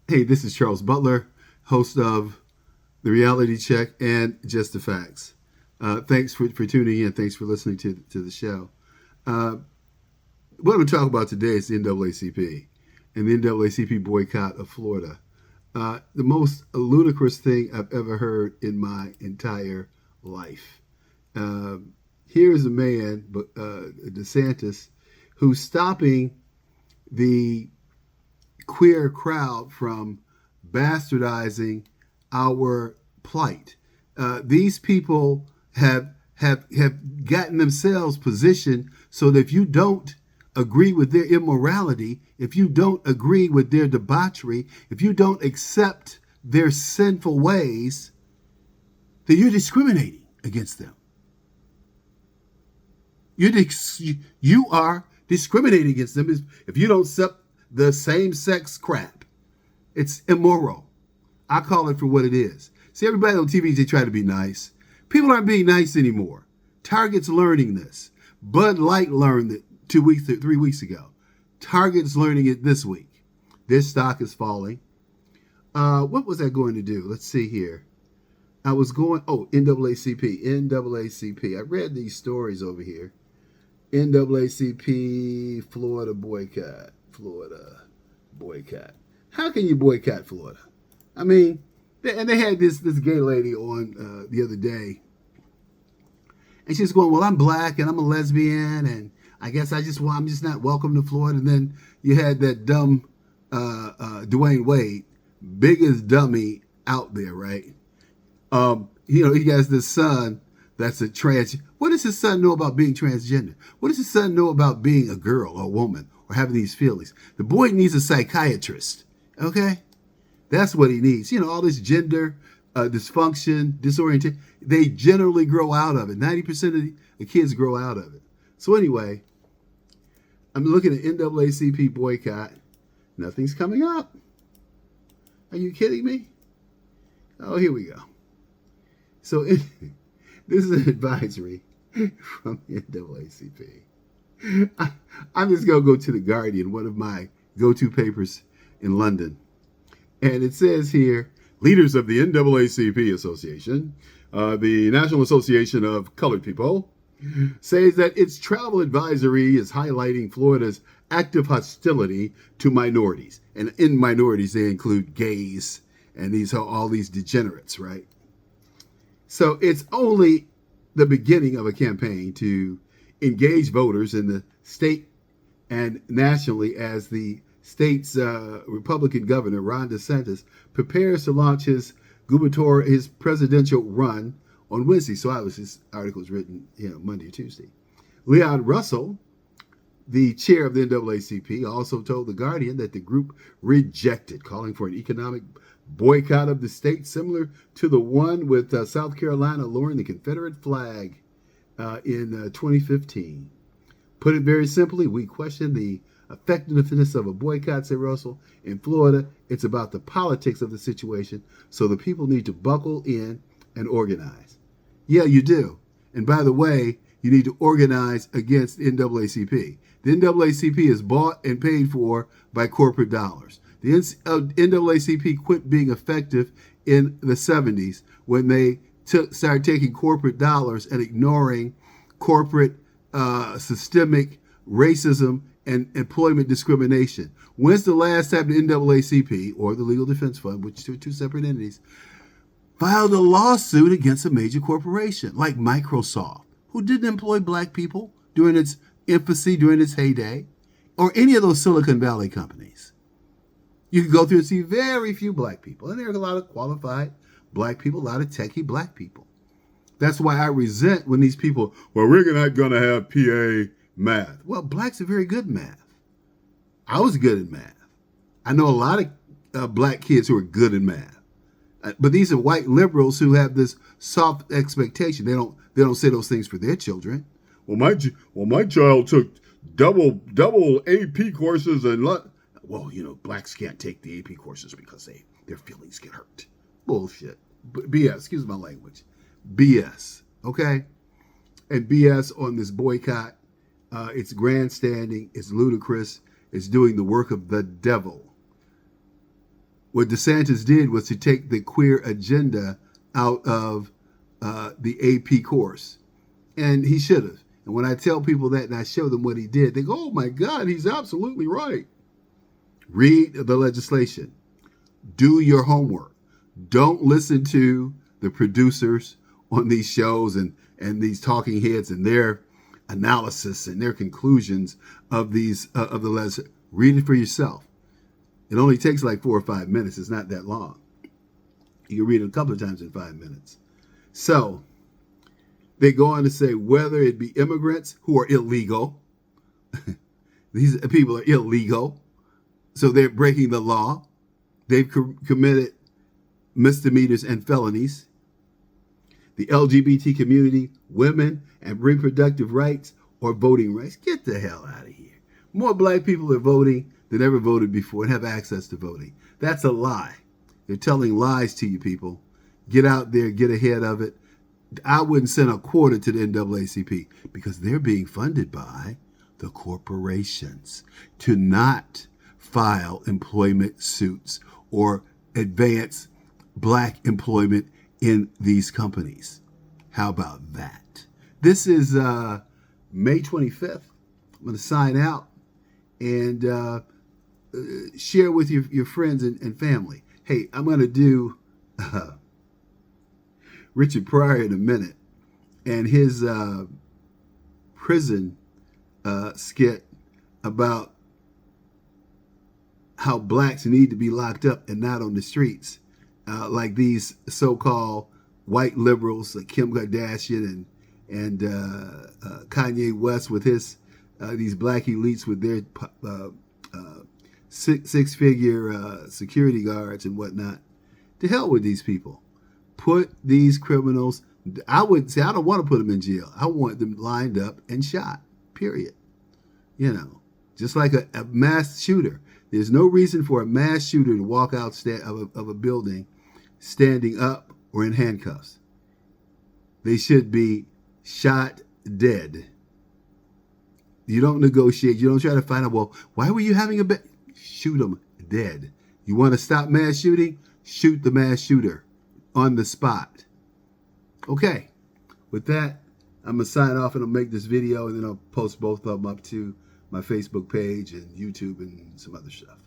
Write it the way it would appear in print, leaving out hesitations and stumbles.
Hey, this is Charles Butler, host of The Reality Check and Just the Facts. Thanks for tuning in. Thanks for listening to the show. Uh, what I'm going to talk about today is the NAACP and the NAACP boycott of Florida. The most ludicrous thing I've ever heard in my entire life. Uh, Here's a man, DeSantis, who's stopping the queer crowd from bastardizing our plight. These people have gotten themselves positioned so that if you don't agree with their immorality, if you don't agree with their debauchery, if you don't accept their sinful ways, then you're discriminating against them. You are discriminating against them if you don't accept the same-sex crap. It's immoral. I call it for what it is. See, everybody on TV, they try to be nice. People aren't being nice anymore. Target's learning this. Bud Light learned it 3 weeks ago. Target's learning it this week. Their stock is falling. What was I going to do? Let's see here. I was going, NAACP. I read these stories over here. NAACP, Florida boycott. How can you boycott Florida? I mean, they had this gay lady on the other day, and she's going, "Well, I'm black and I'm a lesbian, and I guess I'm just not welcome to Florida." And then you had that dumb Dwayne Wade, biggest dummy out there, right? He has this son that's a trans. What does his son know about being transgender? What does his son know about being a girl or a woman or having these feelings? The boy needs a psychiatrist. Okay, that's what he needs. All this gender dysfunction, disorientation. They generally grow out of it. 90% of the kids grow out of it. So anyway, I'm looking at NAACP boycott. Nothing's coming up. Are you kidding me? Oh, here we go. So this is an advisory from the NAACP. I'm just going to go to The Guardian, one of my go-to papers in London. And it says here, leaders of the NAACP Association, the National Association of Colored People, says that its travel advisory is highlighting Florida's active hostility to minorities. And in minorities, they include gays and all these degenerates, right? So it's only the beginning of a campaign to engage voters in the state and nationally as the state's Republican governor, Ron DeSantis, prepares to launch his presidential run on Wednesday. So this article was written Monday or Tuesday. Leon Russell, the chair of the NAACP, also told The Guardian that the group rejected calling for an economic boycott of the state, similar to the one with South Carolina lowering the Confederate flag in 2015. Put it very simply, we question the effectiveness of a boycott, said Russell. In Florida, it's about the politics of the situation, so the people need to buckle in and organize. Yeah, you do. And by the way, you need to organize against NAACP. The NAACP is bought and paid for by corporate dollars. The NAACP quit being effective in the 70s when they started taking corporate dollars and ignoring corporate systemic racism and employment discrimination. When's the last time the NAACP or the Legal Defense Fund, which are two separate entities, filed a lawsuit against a major corporation like Microsoft, who didn't employ black people during its infancy, during its heyday, or any of those Silicon Valley companies? You can go through and see very few black people. And there are a lot of qualified black people, a lot of techie black people. That's why I resent when these people, well, we're not going to have PA math. Well, blacks are very good at math. I was good at math. I know a lot of black kids who are good at math. But these are white liberals who have this soft expectation. They don't say those things for their children. Well, my child took double AP courses and well, blacks can't take the AP courses because their feelings get hurt. Bullshit. BS. Excuse my language. BS. Okay? And BS on this boycott. It's grandstanding. It's ludicrous. It's doing the work of the devil. what DeSantis did was to take the queer agenda out of the AP course. And he should have. And when I tell people that and I show them what he did, they go, oh my God, he's absolutely right. Read the legislation. Do your homework. Don't listen to the producers on these shows and these talking heads and their analysis and their conclusions of these of the legislation. Read it for yourself. It only takes like 4 or 5 minutes. It's not that long. You can read it a couple of times in 5 minutes. So they go on to say whether it be immigrants who are illegal, these people are illegal, so they're breaking the law. They've committed misdemeanors and felonies. The LGBT community, women, and reproductive rights or voting rights. Get the hell out of here. More black people are voting than ever voted before and have access to voting. That's a lie. They're telling lies to you people. Get out there, get ahead of it. I wouldn't send a quarter to the NAACP because they're being funded by the corporations to not file employment suits or advance black employment in these companies. How about that? This is May 25th. I'm going to sign out and share with your friends and family. Hey, I'm going to do Richard Pryor in a minute and his prison skit about how blacks need to be locked up and not on the streets, like these so-called white liberals like Kim Kardashian and Kanye West with his these black elites with their six-figure security guards and whatnot. To hell with these people. Put these criminals, I would say I don't want to put them in jail. I want them lined up and shot, period. You know, just like a mass shooter. There's no reason for a mass shooter to walk out of a building standing up or in handcuffs. They should be shot dead. You don't negotiate. You don't try to find out, well, why were you having a shoot them dead. You want to stop mass shooting? Shoot the mass shooter on the spot. Okay. With that, I'm going to sign off and I'll make this video and then I'll post both of them up to my Facebook page and YouTube and some other stuff.